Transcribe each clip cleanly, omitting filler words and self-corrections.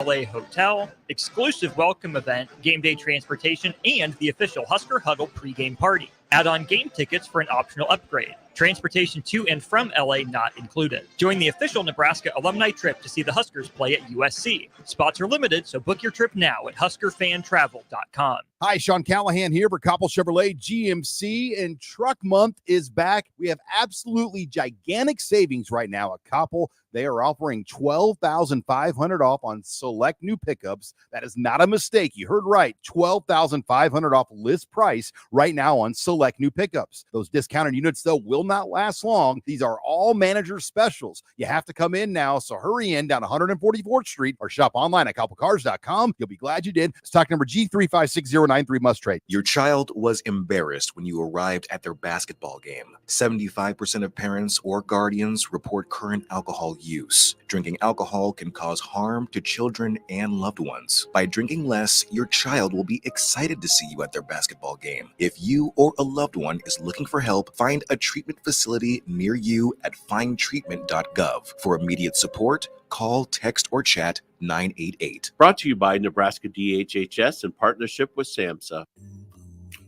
LA Hotel, exclusive welcome event, game day transportation, and the official Husker Huddle pregame party. Add on game tickets for an optional upgrade. Transportation to and from LA not included. Join the official Nebraska alumni trip to see the Huskers play at USC. Spots are limited, so book your trip now at HuskerFanTravel.com. Hi, Sean Callahan here for Koppel Chevrolet GMC, and Truck Month is back. We have absolutely gigantic savings right now at Koppel. They are offering $12,500 off on select new pickups. That is not a mistake. You heard right. $12,500 off list price right now on select new pickups. Those discounted units, though, will not last long. These are all manager specials. You have to come in now, so hurry in down 144th Street or shop online at koppelcars.com. You'll be glad you did. Stock number G356093 must trade. Your child was embarrassed when you arrived at their basketball game. 75% of parents or guardians report current alcohol use. Drinking alcohol can cause harm to children and loved ones. By drinking less, your child will be excited to see you at their basketball game. If you or a loved one is looking for help, find a treatment facility near you at findtreatment.gov. For immediate support, call, text, or chat 988. Brought to you by Nebraska DHHS in partnership with SAMHSA.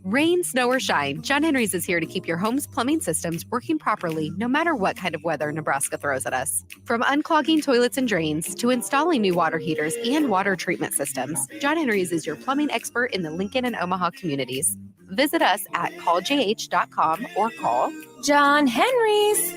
Rain, snow, or shine, John Henry's is here to keep your home's plumbing systems working properly no matter what kind of weather Nebraska throws at us. From unclogging toilets and drains to installing new water heaters and water treatment systems, John Henry's is your plumbing expert in the Lincoln and Omaha communities. Visit us at calljh.com or call John Henry's.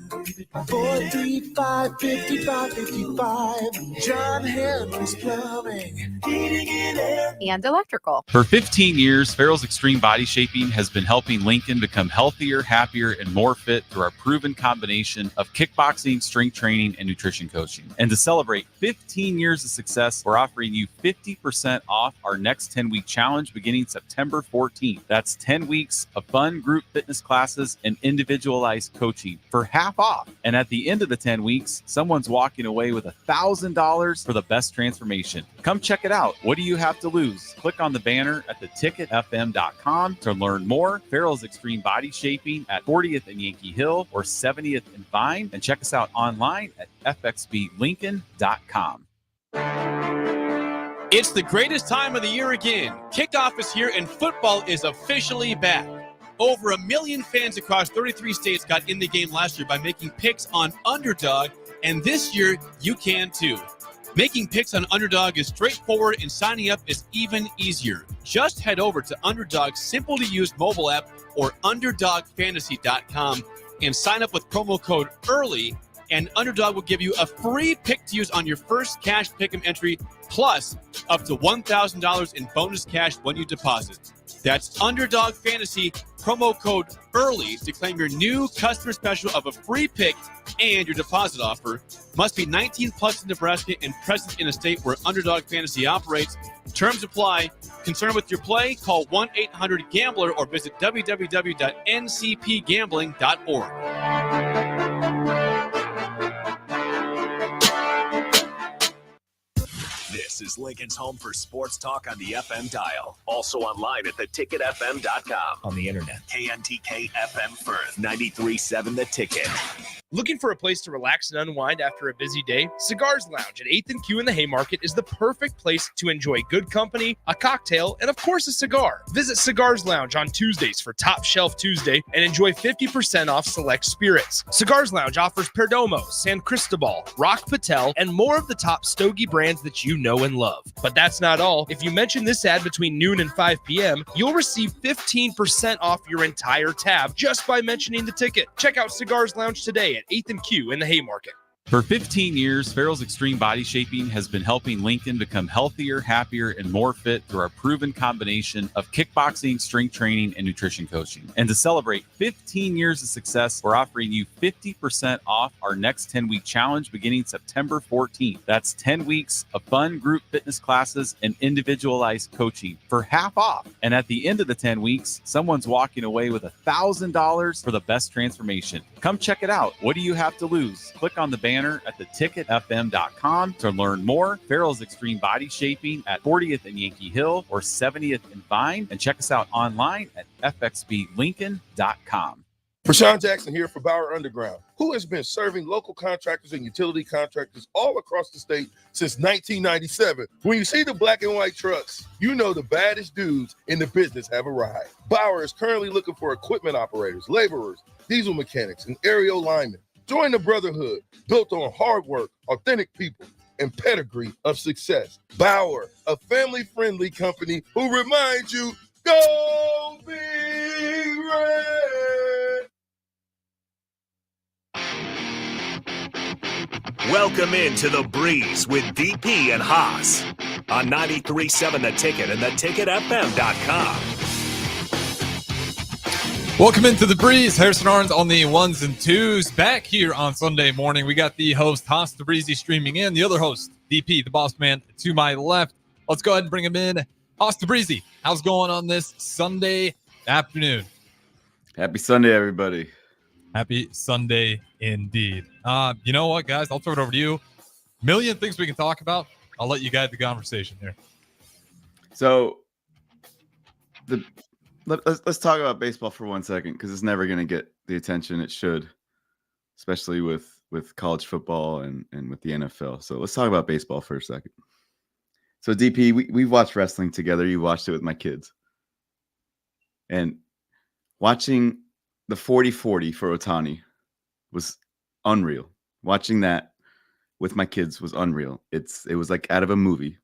435-5555. John Henry's Plumbing, Heating and Air, and Electrical. For 15 years, Farrell's Extreme Body Shaping has been helping Lincoln become healthier, happier, and more fit through our proven combination of kickboxing, strength training, and nutrition coaching. And to celebrate 15 years of success, we're offering you 50% off our next 10-week challenge beginning September 14th. That's 10 weeks of fun group fitness classes and individualized coaching for half off. And at the end of the 10 weeks, someone's walking away with $1,000 for the best transformation. Come check it out. What do you have to lose? Click on the banner at theticketfm.com to learn more. Farrell's Extreme Body Shaping at 40th and Yankee Hill or 70th and Vine. And check us out online at fxblincoln.com. It's the greatest time of the year again. Kickoff is here and football is officially back. Over 1 million fans across 33 states got in the game last year by making picks on Underdog, and this year you can too. Making picks on Underdog is straightforward and signing up is even easier. Just head over to Underdog's simple-to-use mobile app or UnderdogFantasy.com and sign up with promo code EARLY, and Underdog will give you a free pick to use on your first cash pick'em entry, plus up to $1,000 in bonus cash when you deposit. That's Underdog Fantasy, promo code EARLY to claim your new customer special of a free pick and your deposit offer. Must be 19 plus in Nebraska and present in a state where Underdog Fantasy operates. Terms apply. Concerned with your play? Call 1-800-GAMBLER or visit www.ncpgambling.org. This is Lincoln's home for sports talk on the FM dial. Also online at theticketfm.com. On the internet. KNTK FM Firth, 93.7 The Ticket. Looking for a place to relax and unwind after a busy day? Cigars Lounge at 8th and Q in the Haymarket is the perfect place to enjoy good company, a cocktail, and of course a cigar. Visit Cigars Lounge on Tuesdays for Top Shelf Tuesday and enjoy 50% off select spirits. Cigars Lounge offers Perdomo, San Cristobal, Rock Patel, and more of the top stogie brands that you know and love. But that's not all. If you mention this ad between noon and 5 p.m., you'll receive 15% off your entire tab just by mentioning the ticket. Check out Cigars Lounge today at 8th and Q in the Haymarket. For 15 years, Farrell's Extreme Body Shaping has been helping Lincoln become healthier, happier, and more fit through our proven combination of kickboxing, strength training, and nutrition coaching. And to celebrate 15 years of success, we're offering you 50% off our next 10-week challenge beginning September 14th. That's 10 weeks of fun group fitness classes and individualized coaching for half off. And at the end of the 10 weeks, someone's walking away with $1,000 for the best transformation. Come check it out. What do you have to lose? Click on the banner at theticketfm.com to learn more. Farrell's Extreme Body Shaping at 40th and Yankee Hill or 70th and Vine. And check us out online at fxblincoln.com. Rashawn Jackson here for Bauer Underground, who has been serving local contractors and utility contractors all across the state since 1997. When you see the black and white trucks, you know the baddest dudes in the business have arrived. Bauer is currently looking for equipment operators, laborers, diesel mechanics, and aerial linemen. Join the brotherhood built on hard work, authentic people, and pedigree of success. Bauer, a family-friendly company who reminds you, go Big Red! Welcome into The Breeze with DP and Haas on 93.7 The Ticket and theticketfm.com. Welcome into The Breeze. Harrison Arns on the ones and twos. Back here on Sunday morning, we got the host, Haas the Breezy, streaming in. The other host, DP, the boss man, to my left. Let's go ahead and bring him in. Haas the Breezy, how's it going on this Sunday afternoon? Happy Sunday, everybody. Happy Sunday indeed. You know what, guys? I'll throw it over to you. Million things we can talk about. I'll let you guide the conversation here. So, let's talk about baseball for 1 second, because it's never going to get the attention it should, especially with college football and with the NFL. So let's talk about baseball for a second. So DP, we've watched wrestling together. You watched it with my kids. And watching the 40-40 for Ohtani was unreal. Watching that with my kids was unreal. It was like out of a movie.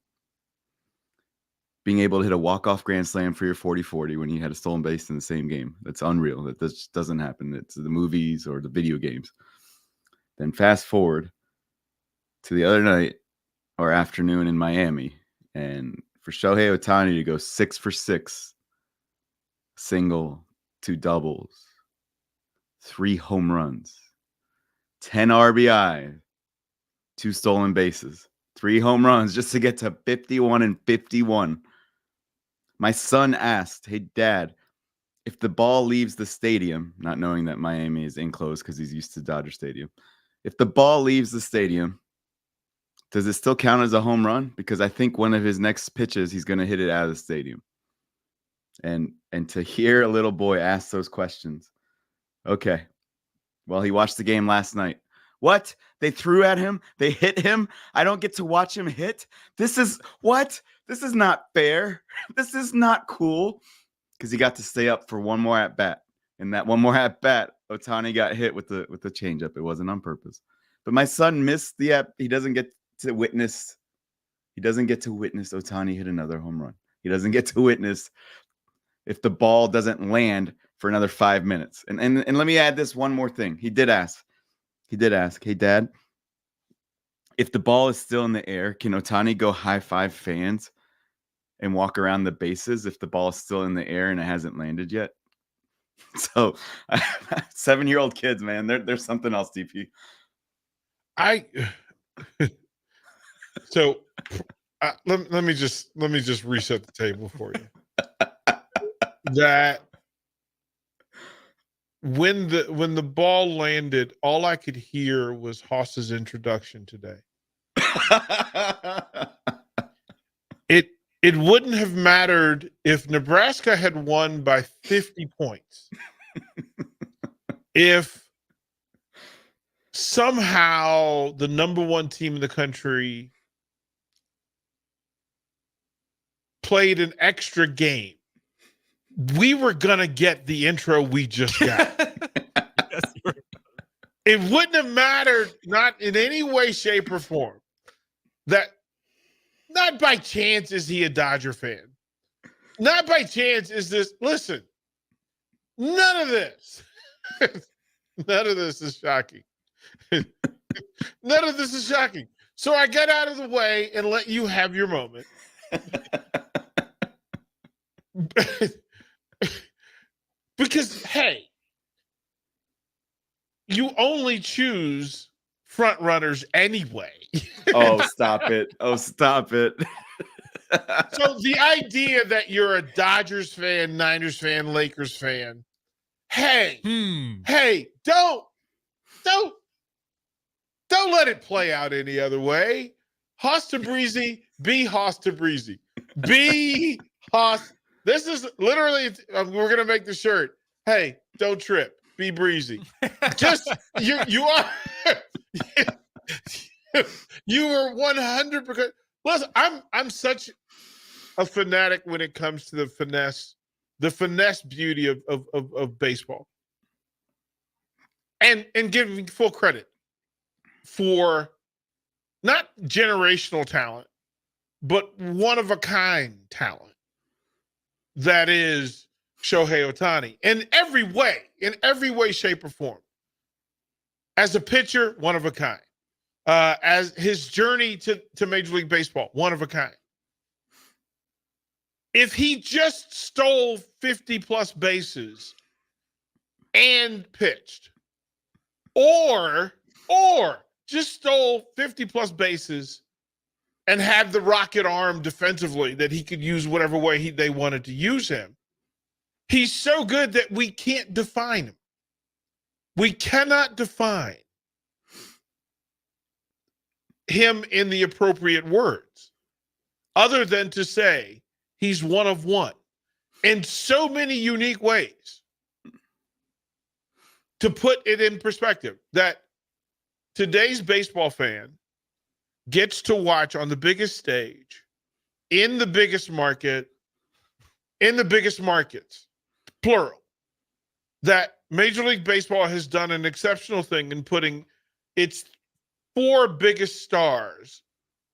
Being able to hit a walk-off grand slam for your 40-40 when you had a stolen base in the same game. That's unreal. That just doesn't happen. It's the movies or the video games. Then fast forward to the other night or afternoon in Miami, and for Shohei Ohtani to go 6 for 6, single, 2 doubles, 3 home runs, 10 RBI, 2 stolen bases, 3 home runs just to get to 51 and 51. My son asked, "Hey, Dad, if the ball leaves the stadium," not knowing that Miami is enclosed because he's used to Dodger Stadium, "if the ball leaves the stadium, does it still count as a home run? Because I think one of his next pitches, he's going to hit it out of the stadium." And to hear a little boy ask those questions. Okay. Well, he watched the game last night. What? They threw at him? They hit him? I don't get to watch him hit? This is what? This is not fair. This is not cool. Because he got to stay up for one more at bat. And that one more at bat, Ohtani got hit with the changeup. It wasn't on purpose. But my son missed the he doesn't get to witness Ohtani hit another home run. He doesn't get to witness if the ball doesn't land for another 5 minutes. And let me add this one more thing. He did ask, "Hey, Dad, if the ball is still in the air, can Ohtani go high five fans and walk around the bases if the ball is still in the air and it hasn't landed yet?" So 7-year-old kids, man, they're something else, DP. So let me just reset the table for you. That when the ball landed, all I could hear was Haas's introduction today. It wouldn't have mattered if Nebraska had won by 50 points. If somehow the number 1 team in the country played an extra game, we were going to get the intro we just got. It wouldn't have mattered, not in any way, shape, or form, that not by chance is he a Dodger fan. Not by chance is this. Listen, none of this is shocking. None of this is shocking. So I got out of the way and let you have your moment. Because, hey, you only choose front runners anyway. Oh, stop it. Oh, stop it. So the idea that you're a Dodgers fan, Niners fan, Lakers fan, hey, don't let it play out any other way. Haas to Breezy, be Haas to Breezy. Be Haas. This is literally, we're going to make the shirt. Hey, don't trip. be breezy. Just you are you were 100%. Listen, I'm such a fanatic when it comes to the finesse beauty of baseball. And giving full credit for not generational talent, but one of a kind talent that is Shohei Ohtani in every way, shape, or form. As a pitcher, one of a kind. As his journey to Major League Baseball, one of a kind. If he just stole 50 plus bases and pitched, or just stole 50 plus bases and had the rocket arm defensively that he could use whatever way they wanted to use him, he's so good that we can't define him. We cannot define him in the appropriate words other than to say he's one of one in so many unique ways. To put it in perspective, that today's baseball fan gets to watch on the biggest stage, in the biggest market, in the biggest markets, plural, that Major League Baseball has done an exceptional thing in putting its 4 biggest stars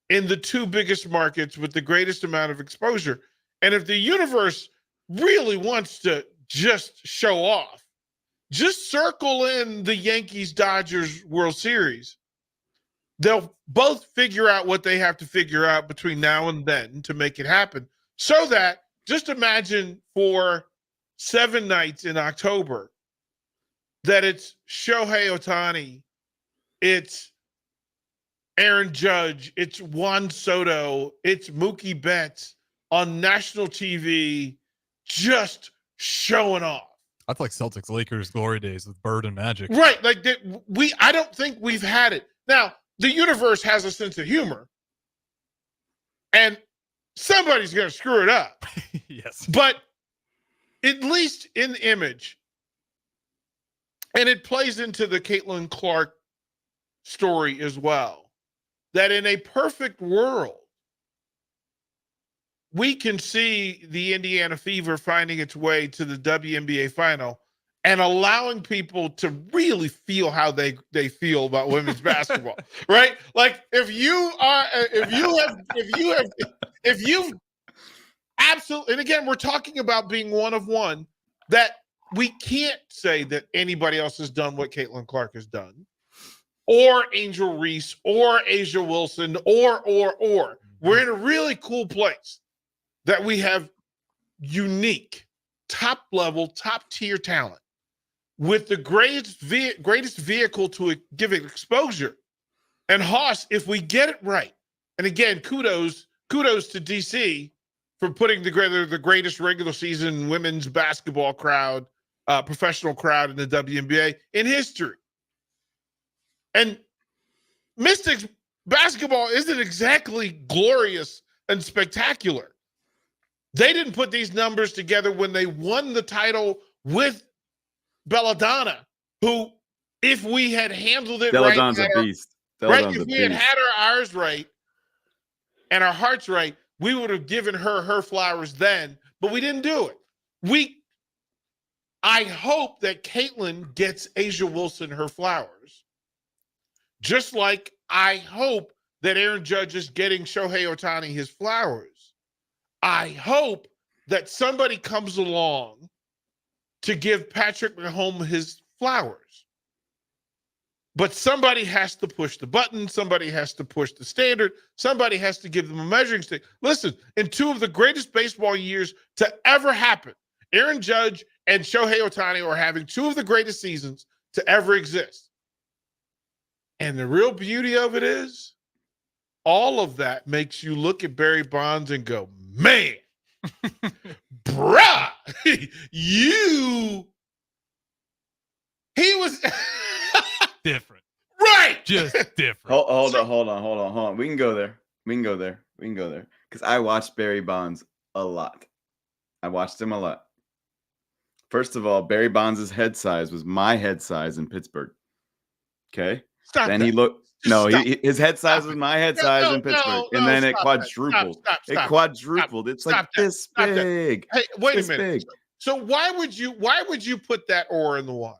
in the 2 biggest markets with the greatest amount of exposure. And if the universe really wants to just show off, just circle in the Yankees-Dodgers World Series. They'll both figure out what they have to figure out between now and then to make it happen. So that, just imagine for 7 nights in October, that it's Shohei Ohtani, it's Aaron Judge, it's Juan Soto, it's Mookie Betts on national TV just showing off. That's like Celtics Lakers glory days with Bird and Magic. Right. Like I don't think we've had it. Now, the universe has a sense of humor. And somebody's going to screw it up. Yes. But at least in the image, and it plays into the Caitlin Clark story as well, that in a perfect world, we can see the Indiana Fever finding its way to the WNBA final and allowing people to really feel how they feel about women's basketball, right? Like if you've absolutely, and again, we're talking about being one of one, that we can't say that anybody else has done what Caitlin Clark has done, or Angel Reese, or Asia Wilson, or. We're in a really cool place that we have unique, top-level, top-tier talent with the greatest vehicle to give it exposure. And Haas, if we get it right, and again, kudos to DC for putting together the greatest regular season women's basketball crowd, professional crowd in the WNBA in history. And Mystics basketball isn't exactly glorious and spectacular. They didn't put these numbers together when they won the title with Belladonna, who, if we had handled it Belladonna's right, a beast. If we had our ours right and our hearts right, we would have given her flowers then, but we didn't do it. I hope that Caitlin gets Asia Wilson her flowers, just like I hope that Aaron Judge is getting Shohei Ohtani his flowers. I hope that somebody comes along to give Patrick Mahomes his flowers. But somebody has to push the button. Somebody has to push the standard. Somebody has to give them a measuring stick. Listen, in 2 of the greatest baseball years to ever happen, Aaron Judge and Shohei Ohtani are having 2 of the greatest seasons to ever exist. And the real beauty of it is, all of that makes you look at Barry Bonds and go, man, bruh, he was different. Right. Just different. Hold on. We can go there. Because I watched Barry Bonds a lot. I watched him a lot. First of all, Barry Bonds' head size was my head size in Pittsburgh. Okay. Stop Then that. he looked. Just No, stop. his head size was my head size in Pittsburgh, and then it stop that. quadrupled. It quadrupled. It's like this big. Hey, wait This a minute. big. So why would you put that ore in the water?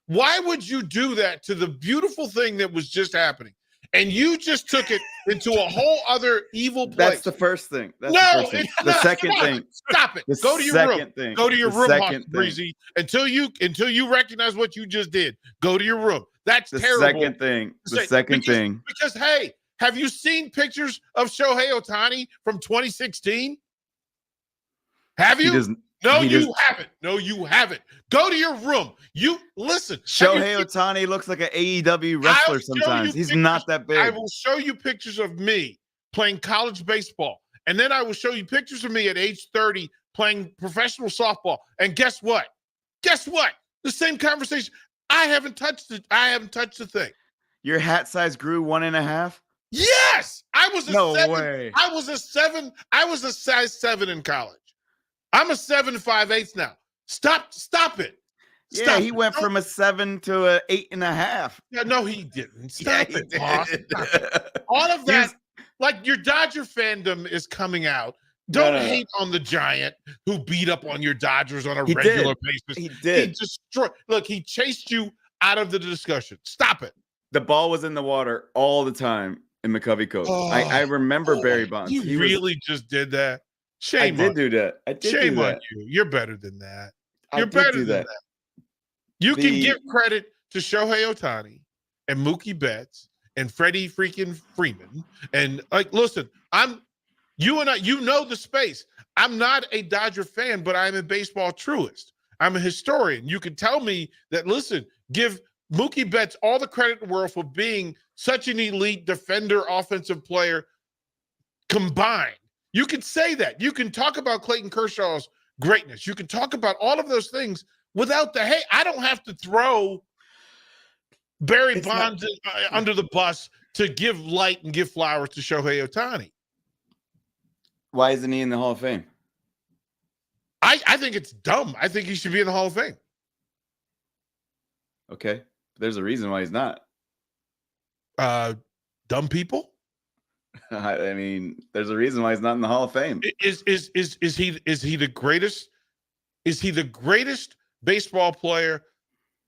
Why would you do that to the beautiful thing that was just happening? And you just took it into a whole other evil place. That's the first thing. That's no, the first thing. it's The not. second Stop thing. it. Stop it. The Go to your room. second thing. Go to your The room, second Austin thing. Breezy, until you recognize what you just did. Go to your room. That's The terrible. second thing. The second thing. Because hey, have you seen pictures of Shohei Ohtani from 2016? Have you? No, you haven't. No, you haven't. Go to your room. You listen. Shohei Ohtani looks like an AEW wrestler sometimes. He's not that big. I will show you pictures of me playing college baseball. And then I will show you pictures of me at age 30 playing professional softball. And guess what? Guess what? The same conversation. I haven't touched it. I haven't touched the thing. Your hat size grew 1.5. Yes. I was a No 7. way. I was a 7. I was a size 7 in college. I'm a 7 5/8 now. Stop it. Yeah, Stop he it. went from a 7 to a 8.5. Yeah, no, he didn't. Yeah, Stop he it, did. boss. Stop it. All of that, like your Dodger fandom is coming out. Don't No. hate on the Giant who beat up on your Dodgers on a He regular did. basis. He did. He destroyed. Look, he chased you out of the discussion. Stop it. The ball was in the water all the time in McCovey Cove. I remember Barry Bonds. You He was- really just did that. I Shame did on do that. I did Shame do on that. you. You're better than that. I You're did better do than that. that. You can give credit to Shohei Ohtani and Mookie Betts and Freddie freaking Freeman. And like, listen, you know the space. I'm not a Dodger fan, but I'm a baseball truist. I'm a historian. You can tell me that, listen, give Mookie Betts all the credit in the world for being such an elite defender, offensive player combined. You can say that. You can talk about Clayton Kershaw's greatness. You can talk about all of those things without the hey. I don't have to throw Barry Bonds under the bus to give light and give flowers to Shohei Ohtani. Why isn't he in the Hall of Fame? I think it's dumb. I think he should be in the Hall of Fame. Okay. There's a reason why he's not. Dumb people? I mean, there's a reason why he's not in the Hall of Fame. Is he the greatest? Is he the greatest baseball player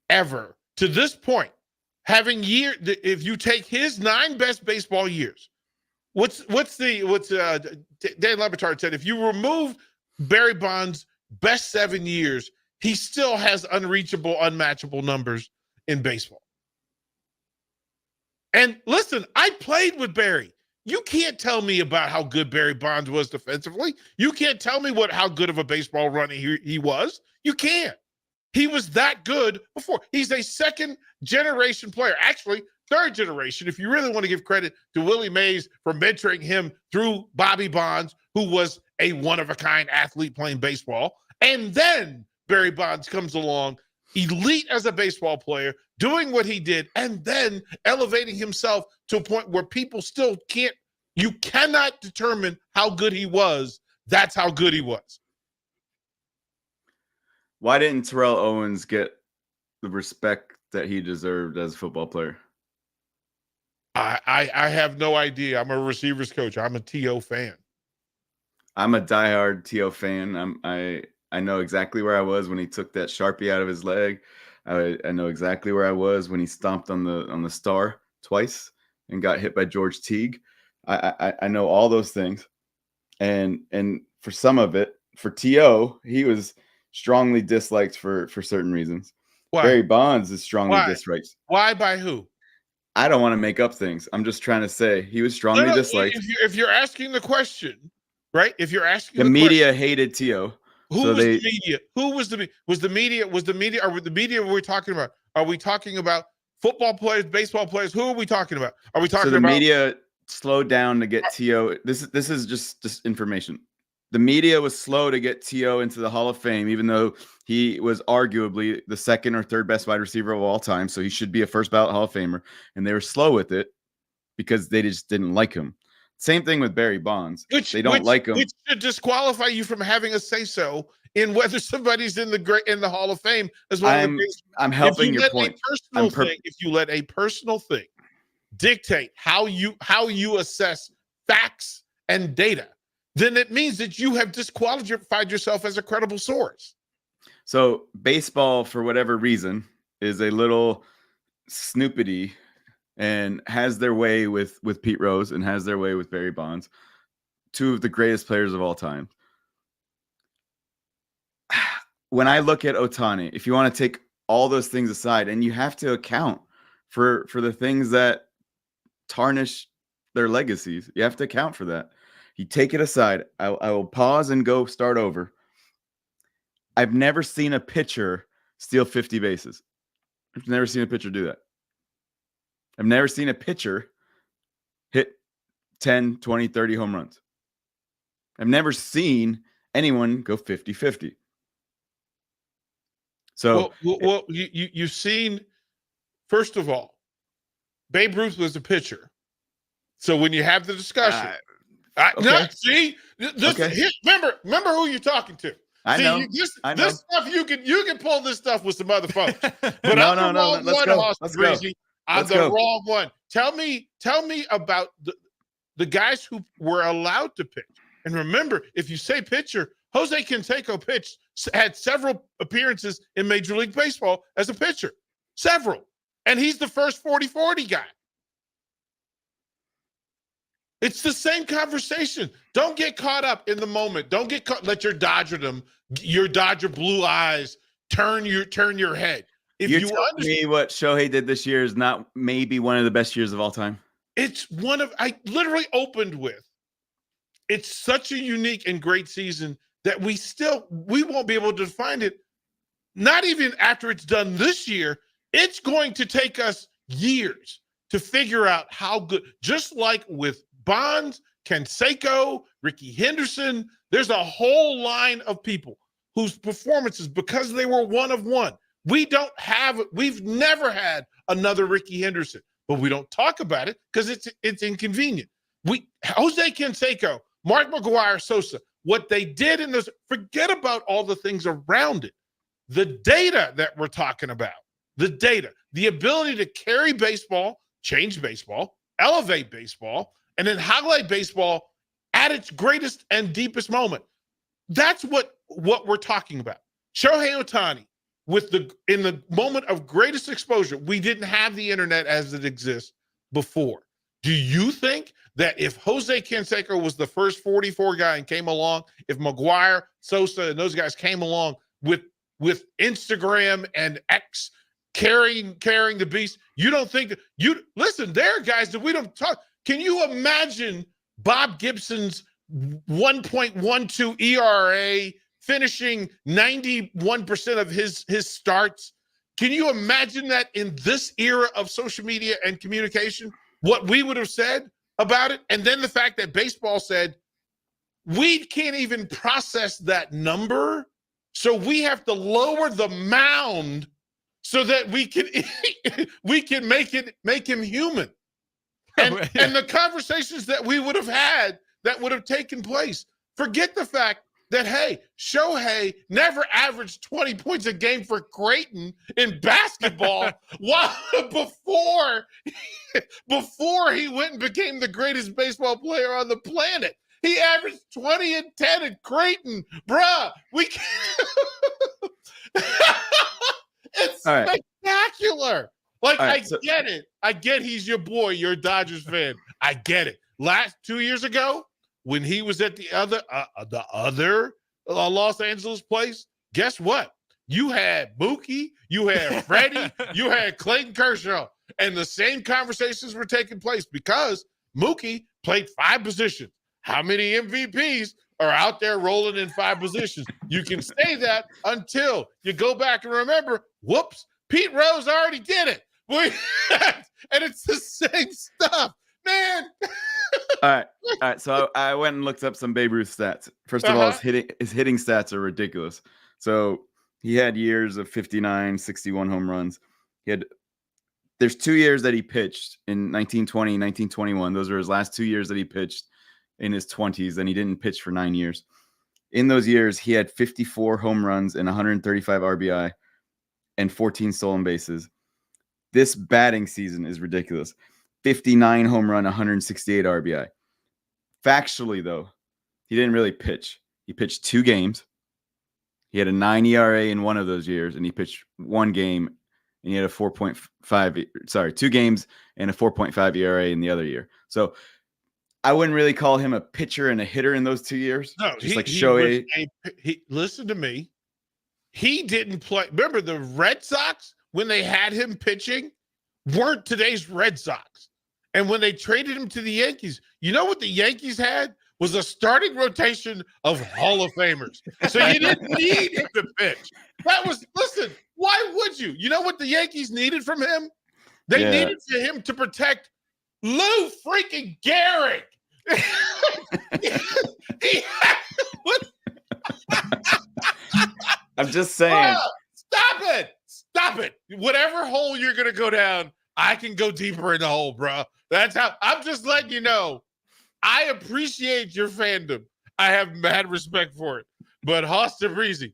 ever to this point? Having if you take his 9 best baseball years, what's Dan Le Batard said, if you remove Barry Bonds' best 7 years, he still has unreachable, unmatchable numbers in baseball. And listen, I played with Barry. You can't tell me about how good Barry Bonds was defensively. You can't tell me how good of a baseball runner he was. You can't. He was that good before. He's a second generation player. Actually, third generation, if you really want to give credit to Willie Mays for mentoring him through Bobby Bonds, who was a one-of-a-kind athlete playing baseball. And then Barry Bonds comes along, elite as a baseball player, doing what he did, and then elevating himself to a point where people still you cannot determine how good he was. That's how good he was. Why didn't Terrell Owens get the respect that he deserved as a football player? I have no idea. I'm a receivers coach. I'm a T.O. fan. I'm a diehard T.O. fan. I know exactly where I was when he took that Sharpie out of his leg. I know exactly where I was when he stomped on the star twice and got hit by George Teague. I know all those things. And for some of it, for T.O., he was strongly disliked for certain reasons. Why? Barry Bonds is strongly disliked. Why? By who? I don't want to make up things. I'm just trying to say he was strongly disliked. If you're asking the question, right? If you're asking The media hated T.O. Who was the media? Who was the media? Was the media? Are the media we're talking about? Are we talking about football players, baseball players? Who are we talking about? Are we talking So the about media slowed down to get T.O. This is just information. The media was slow to get T.O. into the Hall of Fame, even though he was arguably the second or third best wide receiver of all time. So he should be a first ballot Hall of Famer. And they were slow with it because they just didn't like him. Same thing with Barry Bonds. They don't like him. Which should disqualify you from having a say-so in whether somebody's in the Hall of Fame as well. I'm helping your point. If you let a personal thing dictate how you assess facts and data, then it means that you have disqualified yourself as a credible source. So baseball, for whatever reason, is a little snoopity and has their way with Pete Rose and has their way with Barry Bonds, two of the greatest players of all time. When I look at Ohtani, if you want to take all those things aside, and you have to account for the things that tarnish their legacies, you have to account for that. You take it aside. I will pause and go start over. I've never seen a pitcher steal 50 bases. I've never seen a pitcher do that. I've never seen a pitcher hit 10, 20, 30 home runs. I've never seen anyone go 50-50. So, you've seen, first of all, Babe Ruth was a pitcher. So when you have the discussion, remember who you're talking to. I know. This stuff you can pull this stuff with some other folks. But I'm the wrong one. Tell me about the guys who were allowed to pitch. And remember, if you say pitcher, Jose Canseco had several appearances in Major League Baseball as a pitcher. Several. And he's the first 40-40 guy. It's the same conversation. Don't get caught up in the moment. Don't get caught. Let your Dodger blue eyes turn your head. If You're telling me what Shohei did this year is not maybe one of the best years of all time? It's I literally opened with, it's such a unique and great season that we won't be able to find it. Not even after it's done this year. It's going to take us years to figure out how good, just like with Bonds, Canseco, Ricky Henderson, there's a whole line of people whose performances, because they were one of one, we've never had another Ricky Henderson, but we don't talk about it because it's inconvenient. Jose Canseco, Mark McGwire, Sosa, what they did in this, forget about all the things around it. The data that we're talking about, the ability to carry baseball, change baseball, elevate baseball, and then highlight baseball at its greatest and deepest moment. That's what we're talking about. Shohei Ohtani, in the moment of greatest exposure, we didn't have the internet as it exists before. Do you think that if Jose Canseco was the first 44 guy and came along, if McGwire, Sosa, and those guys came along with Instagram and X carrying the beast, you don't think that listen, there are guys that we don't talk. Can you imagine Bob Gibson's 1.12 ERA finishing 91% of his starts? Can you imagine that in this era of social media and communication, what we would have said about it? And then the fact that baseball said, we can't even process that number, so we have to lower the mound so that we can make him human. And the conversations that we would have had that would have taken place. Forget the fact that, hey, Shohei never averaged 20 points a game for Creighton in basketball before he went and became the greatest baseball player on the planet. He averaged 20 and 10 at Creighton. Bruh, it's spectacular. Get it. I get he's your boy. You're a Dodgers fan. I get it. 2 years ago, when he was at the other Los Angeles place, guess what? You had Mookie, you had Freddie, you had Clayton Kershaw, and the same conversations were taking place because Mookie played 5 positions. How many MVPs are out there rolling in 5 positions? You can say that until you go back and remember, whoops, Pete Rose already did it. And it's the same stuff, man. All right. So I went and looked up some Babe Ruth stats. First of all, his hitting stats are ridiculous. So he had years of 59, 61 home runs. There's 2 years that he pitched in 1920, 1921. Those are his last 2 years that he pitched in his 20s, and he didn't pitch for 9 years. In those years, he had 54 home runs and 135 RBI and 14 stolen bases. This batting season is ridiculous. 59 home run, 168 RBI. Factually, though, he didn't really pitch. He pitched 2 games. He had a 9 ERA in one of those years, and he pitched 1 game, and he had a 2 games and a 4.5 ERA in the other year. So I wouldn't really call him a pitcher and a hitter in those 2 years. No, just like Shohei. Listen to me. He didn't play. Remember the Red Sox, when they had him pitching, weren't today's Red Sox. And when they traded him to the Yankees, you know what the Yankees had? Was a starting rotation of Hall of Famers. So you didn't need him to pitch. Listen, why would you? You know what the Yankees needed from him? They needed for him to protect Lou freaking Gehrig. I'm just saying. Stop it. Whatever hole you're going to go down, I can go deeper in the hole, bro. That's how I'm just letting you know. I appreciate your fandom. I have mad respect for it. But Haas Tabrizi,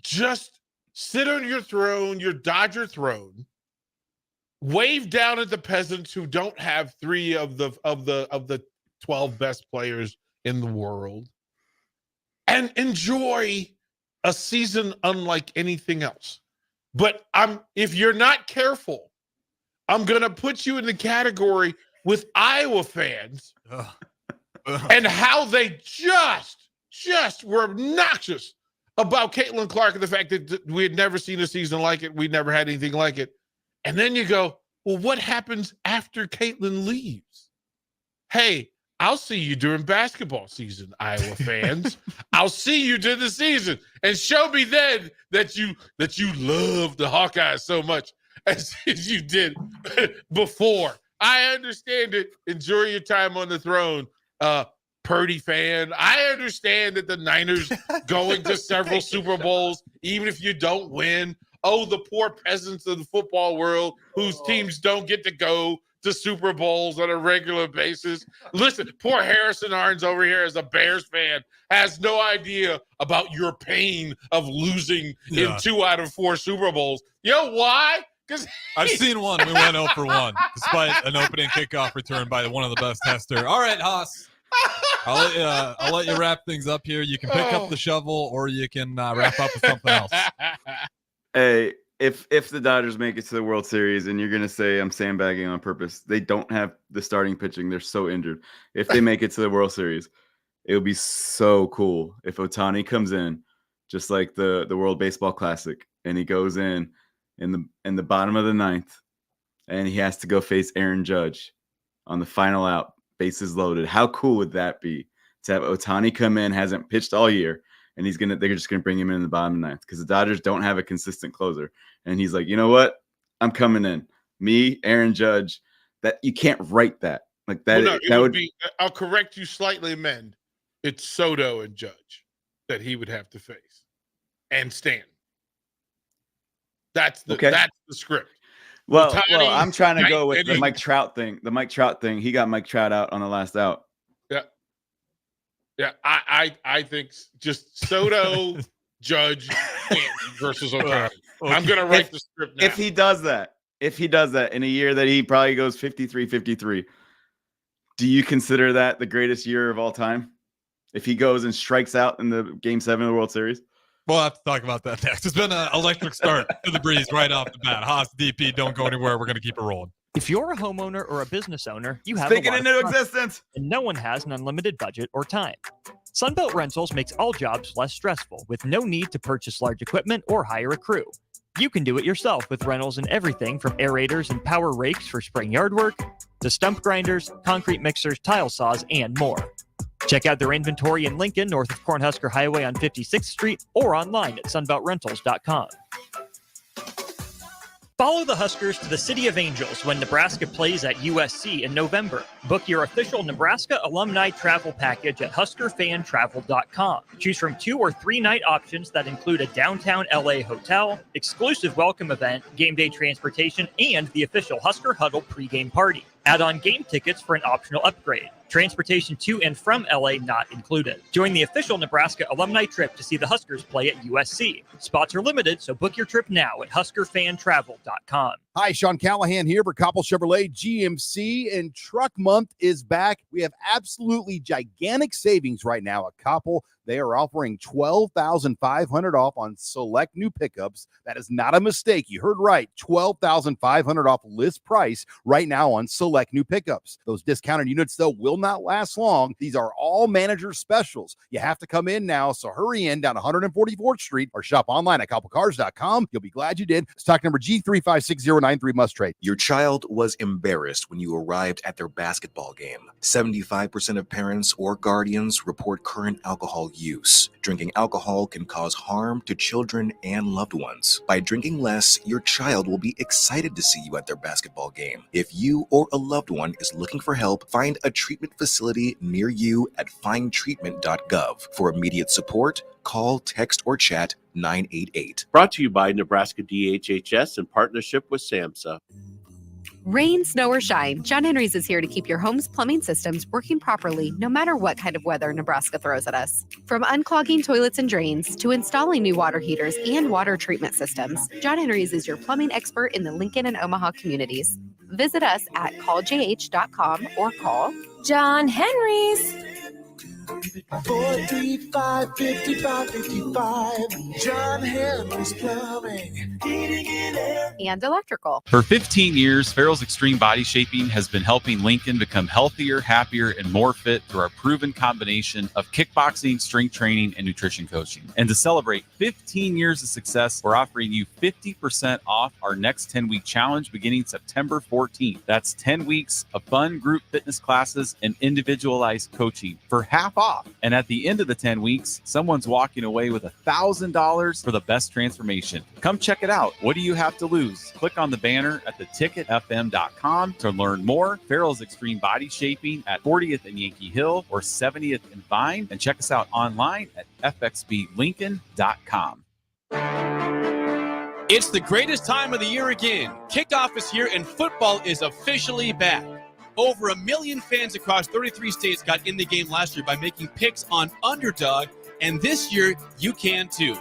just sit on your throne, your Dodger throne, wave down at the peasants who don't have 3 of the 12 best players in the world, and enjoy a season unlike anything else. But if you're not careful, I'm gonna put you in the category with Iowa fans and how they just were obnoxious about Caitlin Clark and the fact that we had never seen a season like it. We never had anything like it. And then you go, well, what happens after Caitlin leaves? Hey, I'll see you during basketball season, Iowa fans. I'll see you during the season and show me then that you love the Hawkeyes so much as you did before. I understand it. Enjoy your time on the throne, Purdy fan. I understand that the Niners going to several Super Bowls, even if you don't win. Oh, the poor peasants of the football world whose teams don't get to go to Super Bowls on a regular basis. Listen, poor Harrison Arns over here as a Bears fan has no idea about your pain of losing in 2 out of 4 Super Bowls. You know why? Because I've seen one. We went 0 for 1, despite an opening kickoff return by one of the best tester. All right, Haas. I'll let you wrap things up here. You can pick up the shovel, or you can wrap up with something else. Hey, if the Dodgers make it to the World Series, and you're gonna say I'm sandbagging on purpose, they don't have the starting pitching. They're so injured. If they make it to the World Series, it would be so cool if Ohtani comes in, just like the World Baseball Classic, and he goes in the bottom of the 9th, and he has to go face Aaron Judge on the final out, bases loaded. How cool would that be to have Ohtani come in, hasn't pitched all year, and they're just gonna bring him in the bottom of the 9th because the Dodgers don't have a consistent closer, and he's like, you know what, I'm coming in. Me, Aaron Judge. That you can't write that like that. Well, no, that would be. I'll correct you slightly. Amend. It's Soto and Judge that he would have to face, and Stanton. That's the script. Well, I'm trying to go with the Mike Trout thing. The Mike Trout thing. He got Mike Trout out on the last out. Yeah. I think just Soto, Judge, versus Ohtani. I'm gonna write the script now. If he does that in a year that he probably goes 53-53, do you consider that the greatest year of all time? If he goes and strikes out in the Game 7 of the World Series? We'll have to talk about that next. It's been an electric start to the Breeze right off the bat. Haas, DP, don't go anywhere. We're going to keep it rolling. If you're a homeowner or a business owner, you have Speak it a lot into of fun, existence. and no one has an unlimited budget or time. Sunbelt Rentals makes all jobs less stressful with no need to purchase large equipment or hire a crew. You can do it yourself with rentals and everything from aerators and power rakes for spring yard work to stump grinders, concrete mixers, tile saws, and more. Check out their inventory in Lincoln, north of Cornhusker Highway on 56th Street, or online at sunbeltrentals.com. Follow the Huskers to the City of Angels when Nebraska plays at USC in November. Book your official Nebraska alumni travel package at huskerfantravel.com. Choose from 2 or 3 night options that include a downtown LA hotel, exclusive welcome event, game day transportation, and the official Husker Huddle pregame party. Add on game tickets for an optional upgrade. Transportation to and from LA not included. Join the official Nebraska alumni trip to see the Huskers play at USC. Spots are limited, so book your trip now at HuskerFanTravel.com. Hi, Sean Callahan here for Koppel Chevrolet GMC, and Truck Month is back. We have absolutely gigantic savings right now at Koppel. They are offering $12,500 off on select new pickups. That is not a mistake. You heard right. $12,500 off list price right now on select new pickups. Those discounted units, though, will not last long. These are all manager specials. You have to come in now, so hurry in down 144th Street or shop online at koppelcars.com. You'll be glad you did. Stock number G356093 must trade. Your child was embarrassed when you arrived at their basketball game. 75% of parents or guardians report current alcohol use. Drinking alcohol can cause harm to children and loved ones. By drinking less, your child will be excited to see you at their basketball game. If you or a loved one is looking for help, find a treatment facility near you at findtreatment.gov. For immediate support, call, text, or chat 988. Brought to you by Nebraska DHHS in partnership with SAMHSA. Rain, snow, or shine, John Henry's is here to keep your home's plumbing systems working properly no matter what kind of weather Nebraska throws at us. From unclogging toilets and drains to installing new water heaters and water treatment systems, John Henry's is your plumbing expert in the Lincoln and Omaha communities. Visit us at calljh.com or call John Henry's. 435-5555. John Henry's Plumbing, Heating and Air. And electrical. For 15 years, Farrell's Extreme Body Shaping has been helping Lincoln become healthier, happier, and more fit through our proven combination of kickboxing, strength training, and nutrition coaching. And to celebrate 15 years of success, we're offering you 50% off our next 10-week challenge beginning September 14th. That's 10 weeks of fun group fitness classes and individualized coaching for half off. And at the end of the 10 weeks, someone's walking away with $1,000 for the best transformation. Come check it out. What do you have to lose? Click on the banner at theticketfm.com to learn more. Farrell's Extreme Body Shaping at 40th and Yankee Hill or 70th and Vine. And check us out online at fxblincoln.com. It's the greatest time of the year again. Kickoff is here and football is officially back. Over 1 million fans across 33 states got in the game last year by making picks on Underdog, and this year you can too.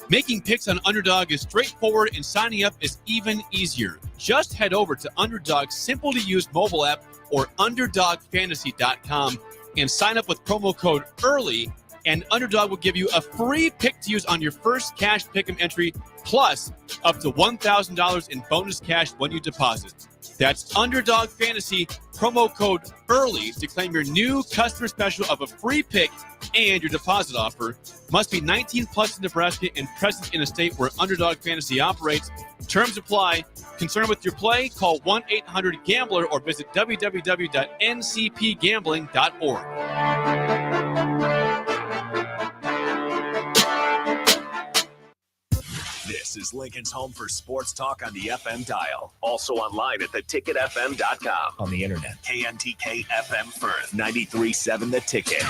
Making picks on Underdog is straightforward and signing up is even easier. Just head over to Underdog's simple-to-use mobile app or UnderdogFantasy.com and sign up with promo code EARLY, and Underdog will give you a free pick to use on your first cash pick'em entry, plus up to $1,000 in bonus cash when you deposit. That's Underdog Fantasy, promo code EARLY to claim your new customer special of a free pick and your deposit offer. Must be 19 plus in Nebraska and present in a state where Underdog Fantasy operates. Terms apply. Concerned with your play? Call 1-800-GAMBLER or visit www.ncpgambling.org. This is Lincoln's home for sports talk on the FM dial. Also online at theticketfm.com. On the internet, KNTK FM Firth, 93.7 The Ticket.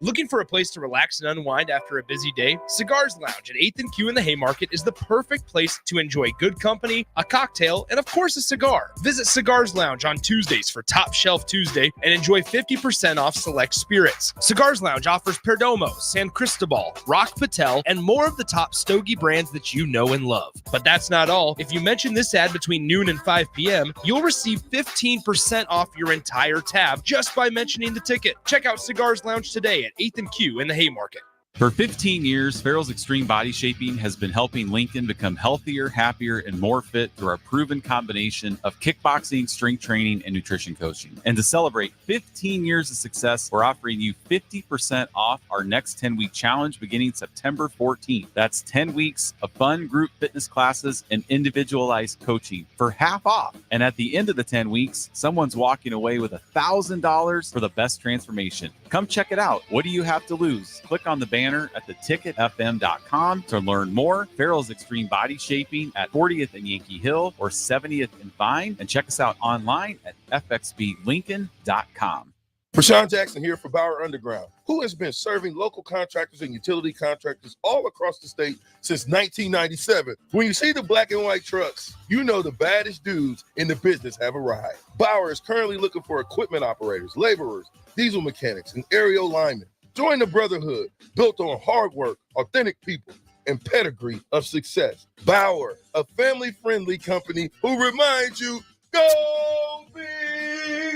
Looking for a place to relax and unwind after a busy day? Cigars Lounge at 8th and Q in the Haymarket is the perfect place to enjoy good company, a cocktail, and of course a cigar. Visit Cigars Lounge on Tuesdays for Top Shelf Tuesday and enjoy 50% off select spirits. Cigars Lounge offers Perdomo, San Cristobal, Rock Patel, and more of the top stogie brands that you know and love. But that's not all. If you mention this ad between noon and 5 p.m., you'll receive 15% off your entire tab just by mentioning the ticket. Check out Cigars Lounge today at 8th and Q in the Haymarket. For 15 years, Farrell's Extreme Body Shaping has been helping Lincoln become healthier, happier, and more fit through our proven combination of kickboxing, strength training, and nutrition coaching. And to celebrate 15 years of success, we're offering you 50% off our next 10-week challenge beginning September 14th. That's 10 weeks of fun group fitness classes and individualized coaching for half off. And at the end of the 10 weeks, someone's walking away with $1,000 for the best transformation. Come check it out. What do you have to lose? Click on the banner at theticketfm.com to learn more. Farrell's Extreme Body Shaping at 40th and Yankee Hill or 70th and Vine. And check us out online at fxblincoln.com. Rashawn Jackson here for Bauer Underground, who has been serving local contractors and utility contractors all across the state since 1997. When you see the black and white trucks, you know the baddest dudes in the business have arrived. Bauer is currently looking for equipment operators, laborers, diesel mechanics, and aerial linemen. Join the brotherhood built on hard work, authentic people, and pedigree of success. Bauer, a family-friendly company who reminds you, go Big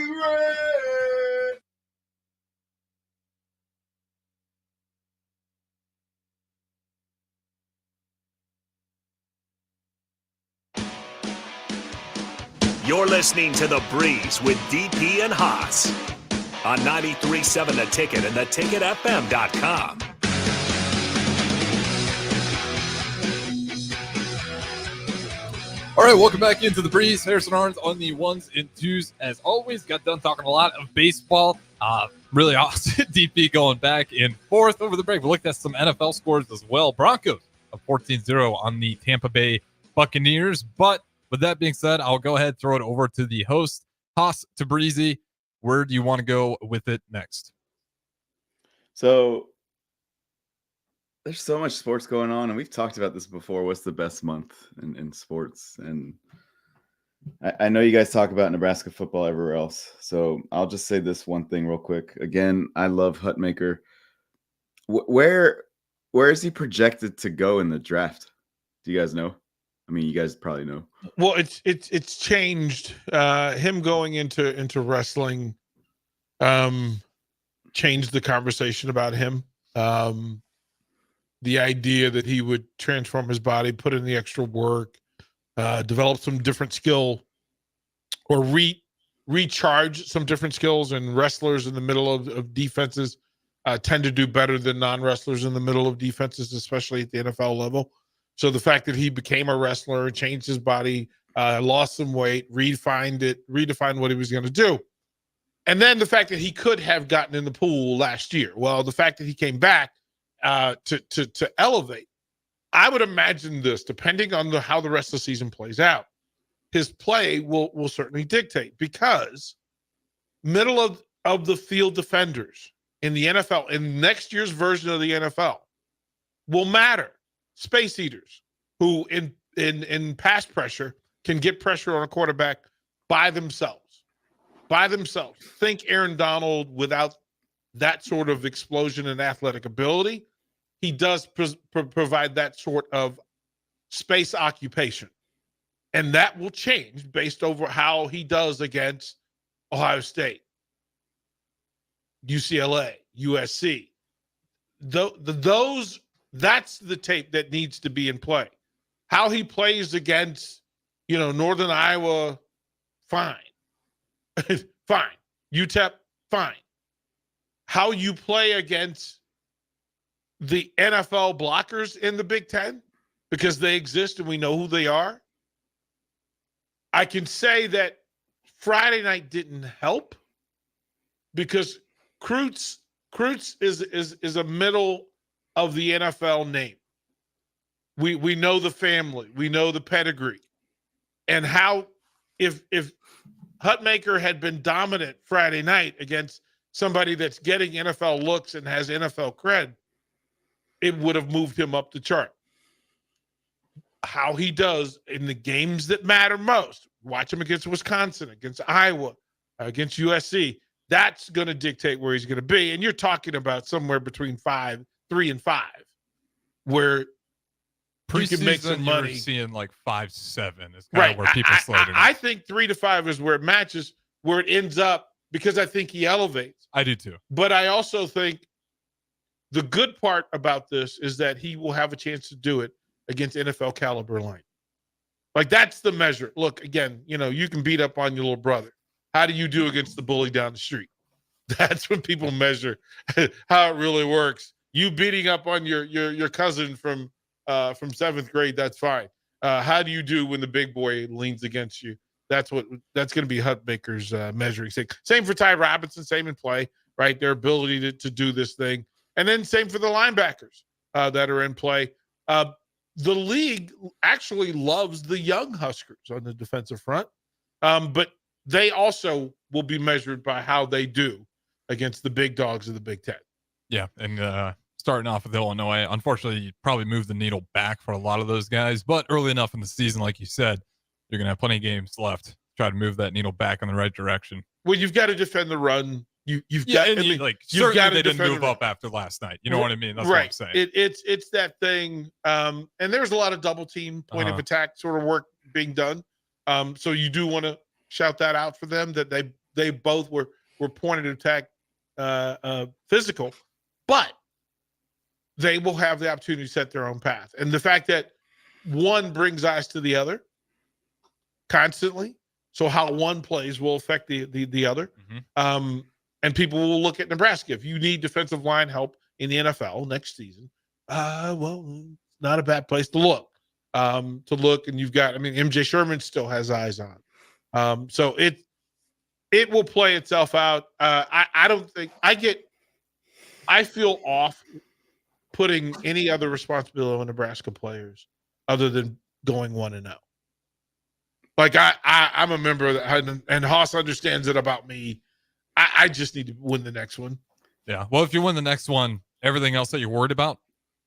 Red! You're listening to The Breeze with DP and Haas on 93.7 The Ticket and theticketfm.com. All right, welcome back into The Breeze. Harrison Arns on the ones and twos. As always, got done talking a lot of baseball. Really awesome. DP going back and forth over the break. We looked at some NFL scores as well. Broncos of 14-0 on the Tampa Bay Buccaneers. But with that being said, I'll go ahead and throw it over to the host, Haas Tabrizi. Where do you want to go with it next? So there's so much sports going on, and we've talked about this before. What's the best month in sports? And I know you guys talk about Nebraska football everywhere else. So I'll just say this one thing real quick. Again, I love Hutmaker. Where is he projected to go in the draft? Do you guys know? I mean, you guys probably know. Well, it's changed. Him going into wrestling changed the conversation about him. The idea that he would transform his body, put in the extra work, develop some different skill, or recharge some different skills. And wrestlers in the middle of defenses tend to do better than non-wrestlers in the middle of defenses, especially at the NFL level. So the fact that he became a wrestler, changed his body, lost some weight, redefined what he was going to do. And then the fact that he could have gotten in the pool last year. Well, the fact that he came back to elevate, I would imagine this, depending on how the rest of the season plays out, his play will certainly dictate, because middle of the field defenders in the NFL, in next year's version of the NFL, will matter. Space eaters who in pass pressure can get pressure on a quarterback by themselves. Think Aaron Donald without that sort of explosion in athletic ability. He does provide that sort of space occupation. And that will change based over how he does against Ohio State, UCLA, USC. That's the tape that needs to be in play. How he plays against, Northern Iowa, fine. Fine. UTEP, fine. How you play against the NFL blockers in the Big Ten, because they exist and we know who they are. I can say that Friday night didn't help, because Kreutz is a middle of the NFL name. We know the family, we know the pedigree, and how if Hutmaker had been dominant Friday night against somebody that's getting NFL looks and has NFL cred, it would have moved him up the chart. How he does in the games that matter most, watch him against Wisconsin, against Iowa, against USC, that's going to dictate where he's going to be. And you're talking about somewhere between 3 and 5, where you can make some money. You're seeing like 5-7 is kind of where people slated. I think 3 to 5 is where it matches, where it ends up, because I think he elevates. I do too. But I also think the good part about this is that he will have a chance to do it against NFL caliber line. Like, that's the measure. Look, again, you can beat up on your little brother. How do you do against the bully down the street? That's when people measure how it really works. You beating up on your cousin from 7th grade, that's fine. How do you do when the big boy leans against you? That's going to be Hutmaker's measuring stick. Same for Ty Robinson, same in play, right? Their ability to do this thing. And then same for the linebackers that are in play. The league actually loves the young Huskers on the defensive front, but they also will be measured by how they do against the big dogs of the Big Ten. Yeah, and starting off with Illinois, unfortunately, you probably moved the needle back for a lot of those guys, but early enough in the season, like you said, you're going to have plenty of games left. Try to move that needle back in the right direction. Well, you've got to defend the run. you've Yeah, got and I mean, like you've certainly got they a didn't defender move up after last night. You know what I mean? That's right. what I'm saying. It's that thing. And there's a lot of double team point of attack sort of work being done. So you do want to shout that out for them that they both were point of attack physical, but they will have the opportunity to set their own path. And the fact that one brings eyes to the other constantly, so how one plays will affect the other. And people will look at Nebraska. If you need defensive line help in the NFL next season, well, it's not a bad place to look. And you've got, MJ Sherman still has eyes on. So it will play itself out. I don't think I feel off putting any other responsibility on Nebraska players other than going 1-0. Like I'm a member of that, and Haas understands it about me. I just need to win the next one. Yeah. Well, if you win the next one, everything else that you're worried about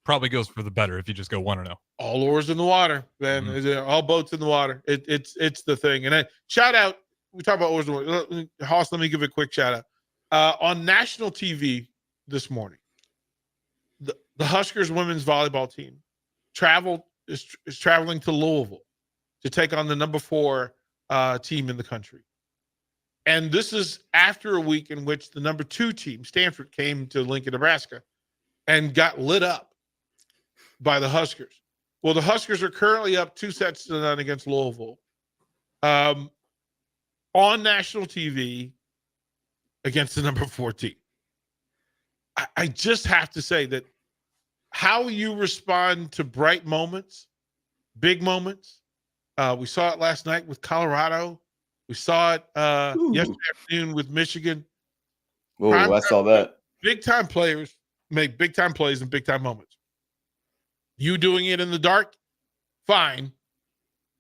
probably goes for the better if you just go 1-0. All oars in the water, man. All boats in the water. It's the thing. And shout out. We talk about oars in the water. Haas, let me give a quick shout out. On national TV this morning, the Huskers women's volleyball team is traveling to Louisville to take on the number 4 team in the country. And this is after a week in which the number 2 team, Stanford, came to Lincoln, Nebraska, and got lit up by the Huskers. Well, the Huskers are currently up 2-0 against Louisville on national TV against the number 4 team. I just have to say that how you respond to bright moments, big moments. We saw it last night with Colorado. We saw it yesterday afternoon with Michigan. Oh, I saw that. Big time players make big time plays in big time moments. You doing it in the dark, fine.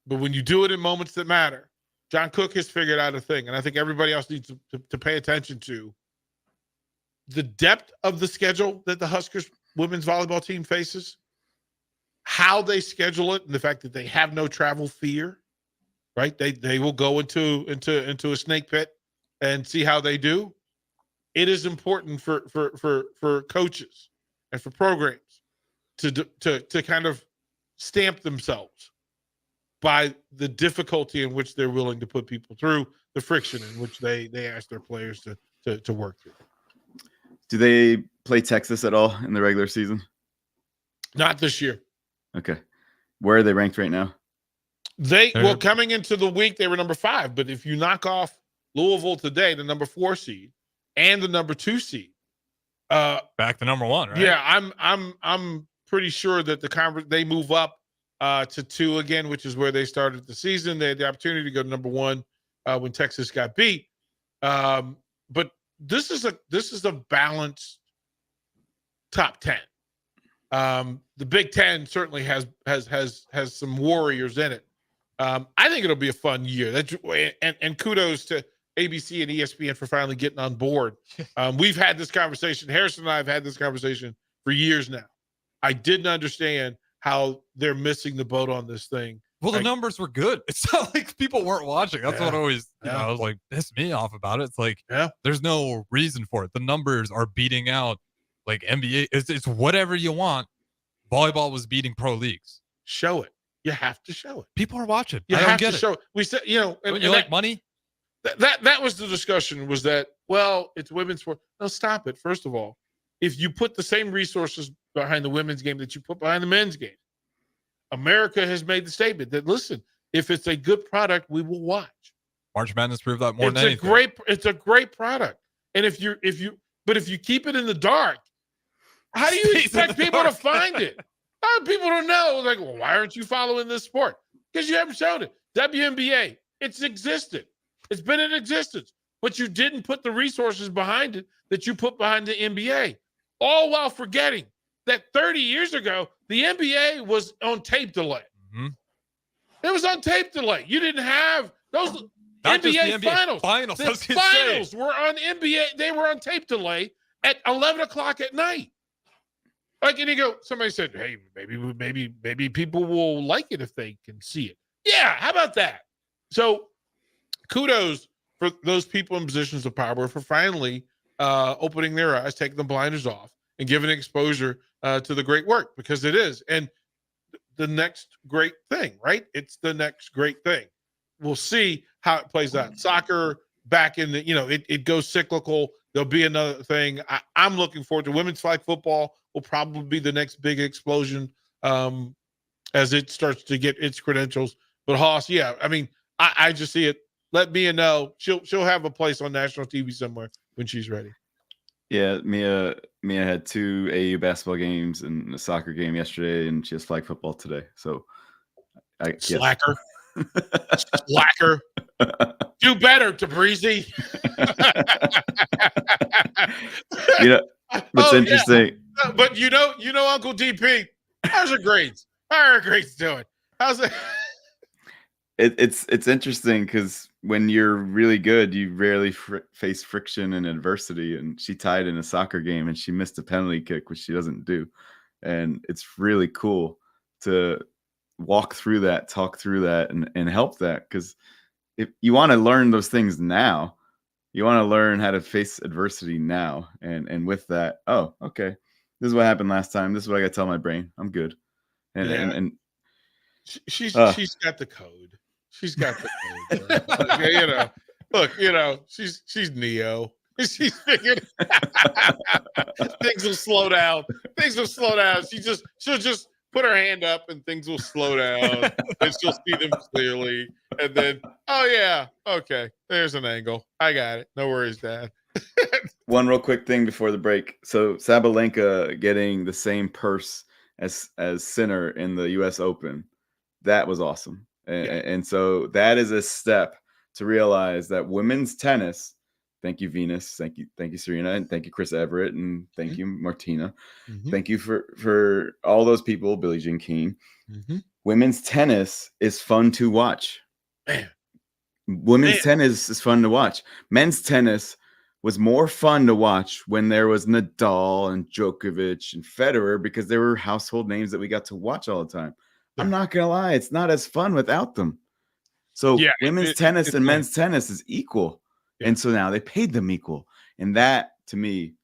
But when you do it in moments that matter, John Cook has figured out a thing. And I think everybody else needs to pay attention to the depth of the schedule that the Huskers women's volleyball team faces, how they schedule it, and the fact that they have no travel fear, right? They will go into a snake pit and see how they do. It is important for coaches and for programs to kind of stamp themselves by the difficulty in which they're willing to put people through, the friction in which they ask their players to work through. Do they play Texas at all in the regular season? Not this year. Okay. Where are they ranked right now? Coming into the week, they were number 5. But if you knock off Louisville today, the number 4 seed, and the number 2 seed, back to number 1, right? Yeah, I'm pretty sure that they move up to 2 again, which is where they started the season. They had the opportunity to go to number 1 when Texas got beat. But this is a balanced top 10. The Big Ten certainly has some warriors in it. I think it'll be a fun year. And kudos to ABC and ESPN for finally getting on board. We've had this conversation. Harrison and I have had this conversation for years now. I didn't understand how they're missing the boat on this thing. Well, the numbers were good. It's not like people weren't watching. That's what always, like pissed me off about it. It's like, there's no reason for it. The numbers are beating out like NBA. It's whatever you want. Volleyball was beating pro leagues. Show it. You have to show it. People are watching. You have to show it. We said, and you like money? That was the discussion, was that, well, it's women's sport. No, stop it. First of all, if you put the same resources behind the women's game that you put behind the men's game, America has made the statement that, listen, if it's a good product, we will watch. March Madness proved that more than anything. It's a great product. And if you keep it in the dark, how do you expect people to find it? People don't know. Like, well, why aren't you following this sport? Because you haven't shown it. WNBA, it's existed. It's been in existence. But you didn't put the resources behind it that you put behind the NBA. All while forgetting that 30 years ago, the NBA was on tape delay. Mm-hmm. It was on tape delay. You didn't have those NBA finals. The finals were on NBA. They were on tape delay at 11 o'clock at night. Like, and you go, somebody said, hey, maybe people will like it if they can see it. Yeah, how about that? So kudos for those people in positions of power for finally opening their eyes, taking the blinders off, and giving exposure to the great work, because it is. And the next great thing, right? It's the next great thing. We'll see how it plays out. Soccer back in the, it goes cyclical. There'll be another thing. I'm looking forward to women's flag football. Will probably be the next big explosion as it starts to get its credentials. But Hoss, yeah, I mean, I just see it. Let Mia know. She'll have a place on national TV somewhere when she's ready. Yeah, Mia had 2 AAU basketball games and a soccer game yesterday, and she has flag football today. So, Slacker. Slacker. Do better, Tabrizi. What's interesting. Yeah. But you know, Uncle DP, how's your grades? How are grades doing? How's it? It's interesting because when you're really good, you rarely face friction and adversity. And she tied in a soccer game and she missed a penalty kick, which she doesn't do. And it's really cool to walk through that, talk through that, and help that, because if you want to learn those things now, you want to learn how to face adversity now. And with that, oh, okay, this is what happened last time. This is what I got to tell my brain. I'm good. And she's got the code. She's got the code. Okay, look, she's Neo. She's figured things will slow down. Things will slow down. She'll just put her hand up and things will slow down and she'll see them clearly. And then, oh yeah, okay, there's an angle. I got it. No worries, Dad. One real quick thing before the break. So Sabalenka getting the same purse as Sinner in the U.S. Open. That was awesome. And so that is a step to realize that women's tennis, thank you, Venus, thank you, Serena, and thank you, Chris Everett, and thank you, Martina. Thank you for all those people, Billie Jean King. Women's tennis is fun to watch. Women's tennis is fun to watch. Men's tennis was more fun to watch when there was Nadal and Djokovic and Federer, because they were household names that we got to watch all the time. I'm not gonna lie, it's not as fun without them. So women's tennis and men's tennis is equal. And so now they paid them equal. And that, to me,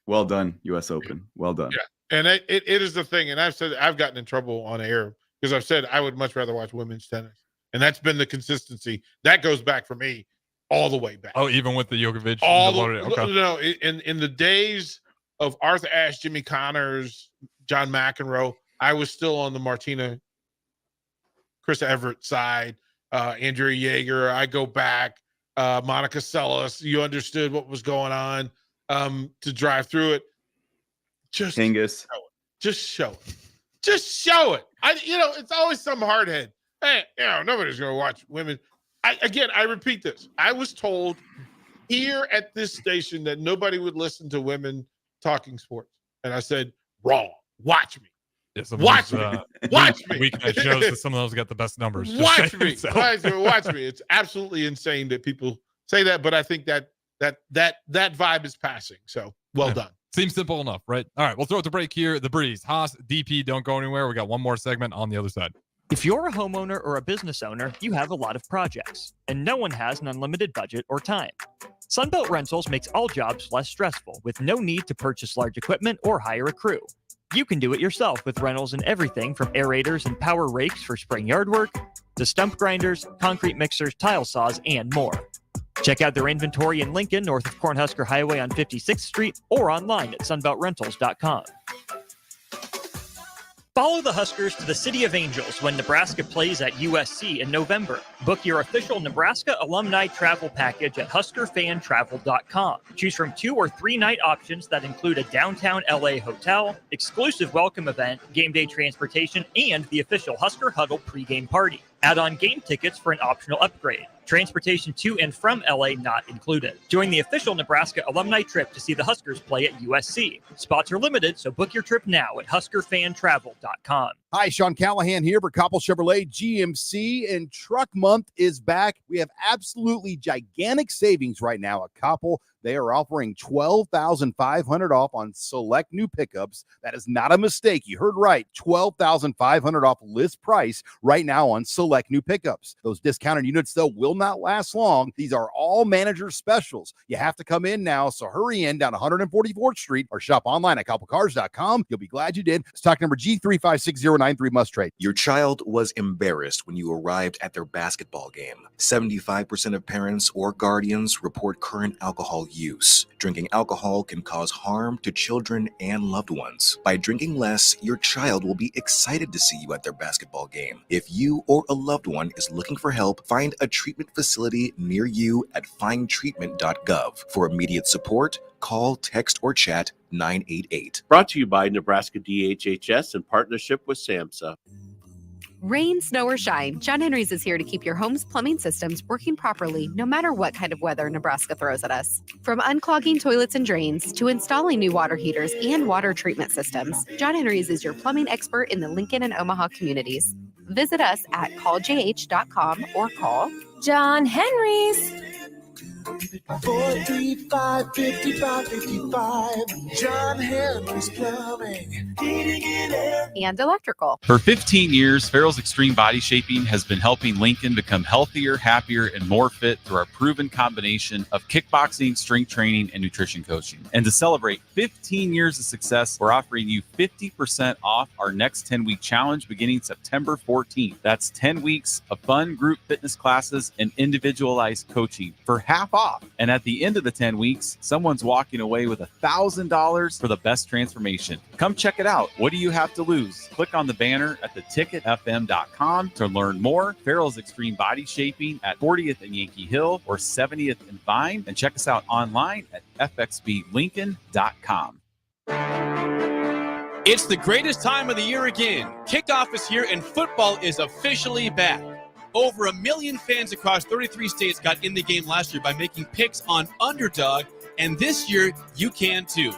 well done, U.S. Open. Well done. Yeah. And it is the thing. And I've said I've gotten in trouble on air because I've said I would much rather watch women's tennis. And that's been the consistency. That goes back for me all the way back. Oh, even with the Djokovic? No, in the days of Arthur Ashe, Jimmy Connors, John McEnroe, I was still on the Martina, Chris Everett side, Andrea Jaeger. I go back, Monica Seles. You understood what was going on to drive through it. Just Hingis. Show it. Just show it. It's always some hardhead. Hey, nobody's going to watch women. I repeat this. I was told here at this station that nobody would listen to women talking sports. And I said, wrong. Watch me. Yeah, watch me. Watch me. Weekend shows that some of those got the best numbers. Watch me. Watch me. It's absolutely insane that people say that, but I think that vibe is passing. So well done. Seems simple enough, right? All right, we'll throw it to break here. The Breeze, Haas, DP, don't go anywhere. We got one more segment on the other side. If you're a homeowner or a business owner, you have a lot of projects, and no one has an unlimited budget or time. Sunbelt Rentals makes all jobs less stressful with no need to purchase large equipment or hire a crew. You can do it yourself with rentals and everything from aerators and power rakes for spring yard work to stump grinders, concrete mixers, tile saws, and more. Check out their inventory in Lincoln, north of Cornhusker Highway on 56th Street, or online at sunbeltrentals.com. Follow the Huskers to the City of Angels when Nebraska plays at USC in November. Book your official Nebraska alumni travel package at huskerfantravel.com. Choose from 2 or 3 night options that include a downtown LA hotel, exclusive welcome event, game day transportation, and the official Husker Huddle pregame party. Add on game tickets for an optional upgrade. Transportation to and from LA not included. Join the official Nebraska alumni trip to see the Huskers play at USC. Spots are limited, so book your trip now at huskerfantravel.com. Hi, Sean Callahan here for Koppel Chevrolet GMC, and Truck Month is back. We have absolutely gigantic savings right now at Koppel. They are offering $12,500 off on select new pickups. That is not a mistake. You heard right. $12,500 off list price right now on select new pickups. Those discounted units, though, will not last long. These are all manager specials. You have to come in now, so hurry in down 144th Street or shop online at copplecars.com. You'll be glad you did. Stock number G35609 must trade. Your child was embarrassed when you arrived at their basketball game. 75% of parents or guardians report current alcohol use. Drinking alcohol can cause harm to children and loved ones. By drinking less, your child will be excited to see you at their basketball game. If you or a loved one is looking for help, find a treatment facility near you at findtreatment.gov. For immediate support, call, text, or chat 988. Brought to you by Nebraska DHHS in partnership with SAMHSA. Rain, snow, or shine, John Henry's is here to keep your home's plumbing systems working properly no matter what kind of weather Nebraska throws at us. From unclogging toilets and drains to installing new water heaters and water treatment systems, John Henry's is your plumbing expert in the Lincoln and Omaha communities. Visit us at calljh.com or call John Henry's. 435-5555. John Henry's Plumbing, Heating and Air. And electrical. For 15 years, Farrell's Extreme Body Shaping has been helping Lincoln become healthier, happier, and more fit through our proven combination of kickboxing, strength training, and nutrition coaching. And to celebrate 15 years of success, we're offering you 50% off our next 10-week challenge beginning September 14th. That's 10 weeks of fun group fitness classes and individualized coaching for half off. And at the end of the 10 weeks, someone's walking away with $1,000 for the best transformation. Come check it out. What do you have to lose? Click on the banner at theticketfm.com to learn more. Farrell's Extreme Body Shaping at 40th and Yankee Hill or 70th and Vine. And check us out online at fxblincoln.com. It's the greatest time of the year again. Kickoff is here and football is officially back. Over 1 million fans across 33 states got in the game last year by making picks on Underdog, and this year you can too.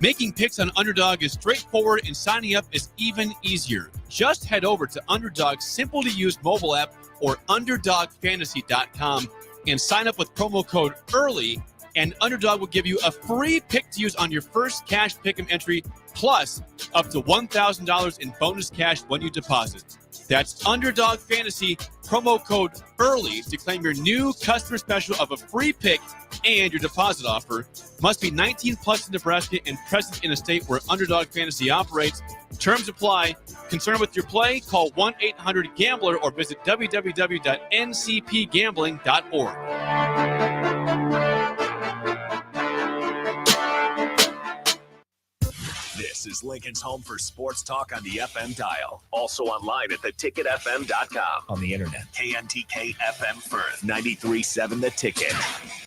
Making picks on Underdog is straightforward and signing up is even easier. Just head over to Underdog's simple-to-use mobile app or UnderdogFantasy.com and sign up with promo code EARLY, and Underdog will give you a free pick to use on your first cash pick'em entry, plus up to $1,000 in bonus cash when you deposit. That's Underdog Fantasy, promo code EARLY to claim your new customer special of a free pick and your deposit offer. Must be 19 plus in Nebraska and present in a state where Underdog Fantasy operates. Terms apply. Concerned with your play? Call 1-800-GAMBLER or visit www.ncpgambling.org. This is Lincoln's home for sports talk on the FM dial. Also online at theticketfm.com. On the internet. KNTK FM Firth, 93.7 The Ticket.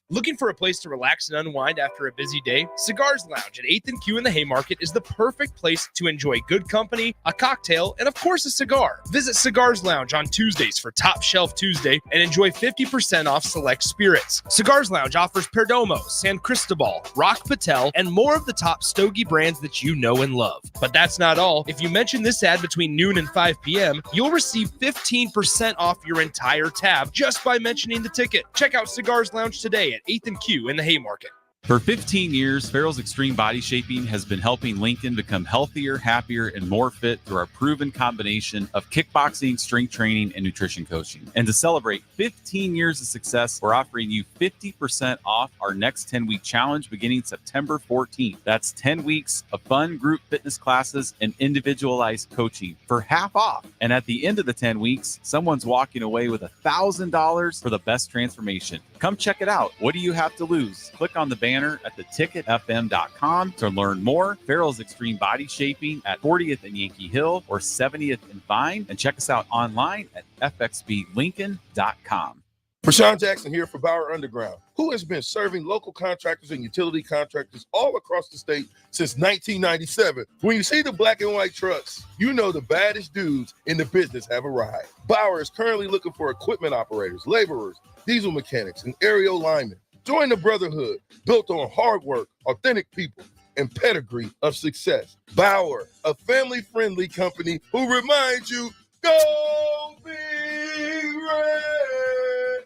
Looking for a place to relax and unwind after a busy day? Cigars Lounge at 8th and Q in the Haymarket is the perfect place to enjoy good company, a cocktail, and of course a cigar. Visit Cigars Lounge on Tuesdays for Top Shelf Tuesday and enjoy 50% off select spirits. Cigars Lounge offers Perdomo, San Cristobal, Rock Patel, and more of the top stogie brands that you know and love. But that's not all. If you mention this ad between noon and 5 p.m., you'll receive 15% off your entire tab just by mentioning the ticket. Check out Cigars Lounge today at 8th and Q in the Haymarket. For 15 years, Farrell's Extreme Body Shaping has been helping Lincoln become healthier, happier, and more fit through our proven combination of kickboxing, strength training, and nutrition coaching. And to celebrate 15 years of success, we're offering you 50% off our next 10-week challenge beginning September 14th. That's 10 weeks of fun group fitness classes and individualized coaching for half off. And at the end of the 10 weeks, someone's walking away with $1,000 for the best transformation. Come check it out. What do you have to lose? Click on the banner at theticketfm.com to learn more. Farrell's Extreme Body Shaping at 40th and Yankee Hill or 70th and Vine. And check us out online at fxblincoln.com. Rashawn Jackson here for Bauer Underground, who has been serving local contractors and utility contractors all across the state since 1997. When you see the black and white trucks, you know the baddest dudes in the business have arrived. Bauer is currently looking for equipment operators, laborers, diesel mechanics, and aerial linemen. Join the brotherhood built on hard work, authentic people, and pedigree of success. Bauer, a family-friendly company who reminds you, go Big Red!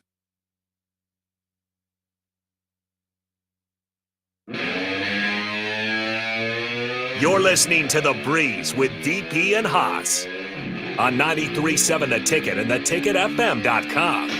You're listening to The Breeze with DP and Haas on 93.7 The Ticket and theticketfm.com.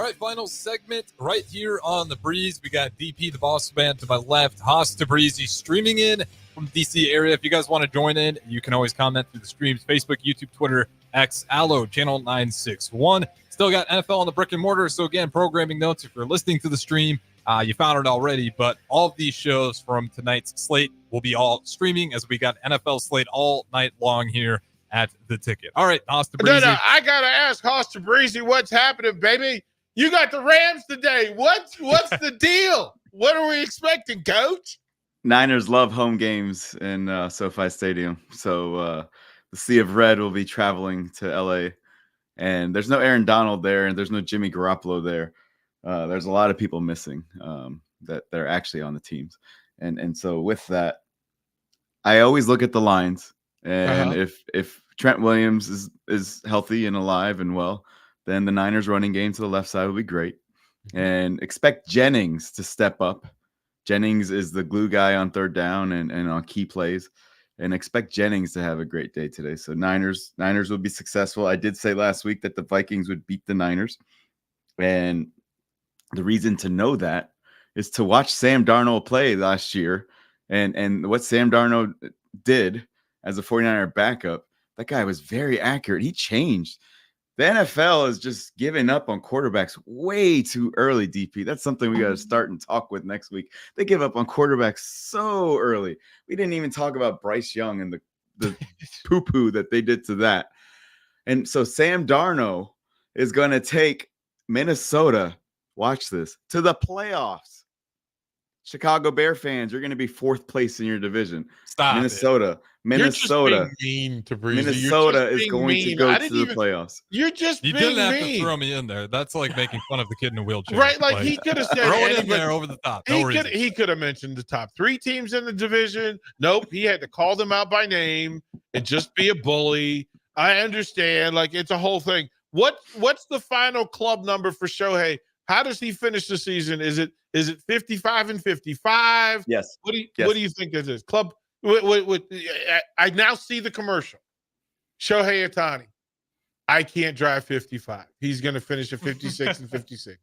All right, final segment right here on The Breeze. We got DP, the boss man, to my left, Haas Tabrizi streaming in from the DC area. If you guys want to join in, you can always comment through the streams, Facebook, YouTube, Twitter, X, Allo, Channel 961. Still got NFL on the brick and mortar. So again, programming notes, if you're listening to the stream, you found it already, but all of these shows from tonight's slate will be all streaming as we got NFL slate all night long here at The Ticket. All right, Haas Tabrizi. No, I got to ask Haas Tabrizi, what's happening, baby? You got the Rams today. What's the deal? What are we expecting, Coach? Niners love home games in SoFi Stadium. So the Sea of Red will be traveling to LA. And there's no Aaron Donald there, and there's no Jimmy Garoppolo there. There's a lot of people missing that are actually on the teams. And so with that, I always look at the lines. And if Trent Williams is healthy and alive and well, then the Niners running game to the left side will be great. And expect Jennings to step up. Jennings is the glue guy on third down and on key plays. And expect Jennings to have a great day today. So Niners will be successful. I did say last week that the Vikings would beat the Niners. And the reason to know that is to watch Sam Darnold play last year. And what Sam Darnold did as a 49er backup, that guy was very accurate. He changed. The NFL is just giving up on quarterbacks way too early, DP. That's something we got to start and talk with next week. They give up on quarterbacks so early. We didn't even talk about Bryce Young and the poo-poo that they did to that. And so Sam Darnold is going to take Minnesota, watch this, to the playoffs. Chicago Bear fans, you're going to be fourth place in your division. Stop Minnesota. You're just being mean to Breezy. Minnesota is going to go to the playoffs. You're just You being didn't have mean. to throw me in there. That's like making fun of the kid in a wheelchair. Right, like he could have said throw it in anybody- there over the top. No reason. He could have mentioned the top 3 teams in the division. Nope, he had to call them out by name and just be a bully. I understand, like it's a whole thing. What's the final club number for Shohei? How does he finish the season? Is it 55 and 55? Yes. What do you think this is? Club. I now see the commercial. Shohei Ohtani. I can't drive 55. He's going to finish at 56 and 56.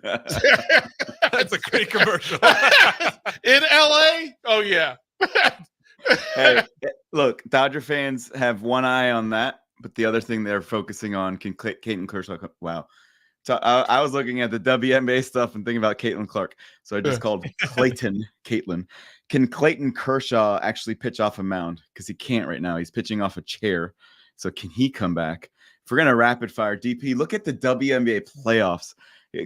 That's a great commercial. In LA? Oh, yeah. Hey, look, Dodger fans have one eye on that, but the other thing they're focusing on can Clayton Kershaw. Wow. So I was looking at the WNBA stuff and thinking about Caitlin Clark. So I just called Caitlin. Can Clayton Kershaw actually pitch off a mound? Because he can't right now. He's pitching off a chair. So can he come back? If we're going to rapid fire, DP, look at the WNBA playoffs.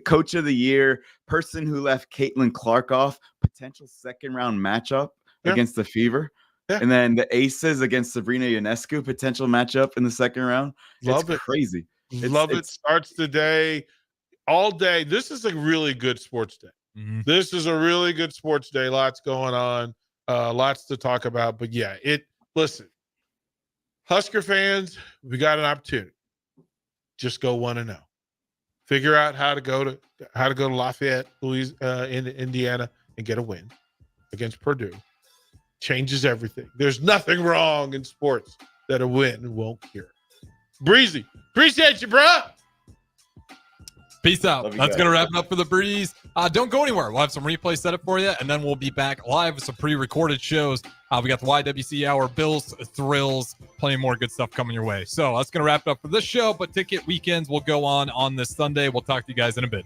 Coach of the year, person who left Caitlin Clark off, potential second round matchup against the Fever. Yeah. And then the Aces against Sabrina Ionescu, potential matchup in the second round. Love it's crazy. Love it. Starts today, all day. This is a really good sports day. Mm-hmm. This is a really good sports day. Lots going on. Lots to talk about. But yeah, listen, Husker fans, we got an opportunity. Just go 1-0. Figure out how to go to Lafayette, in Indiana, and get a win against Purdue. Changes everything. There's nothing wrong in sports that a win won't cure. Breezy, appreciate you, bro. Peace out. That's going to wrap it up for the Breeze. Don't go anywhere. We'll have some replays set up for you, and then we'll be back live with some pre-recorded shows. We got the YWC Hour, Bills, Thrills, plenty more good stuff coming your way. So that's going to wrap it up for this show, but Ticket Weekends will go on this Sunday. We'll talk to you guys in a bit.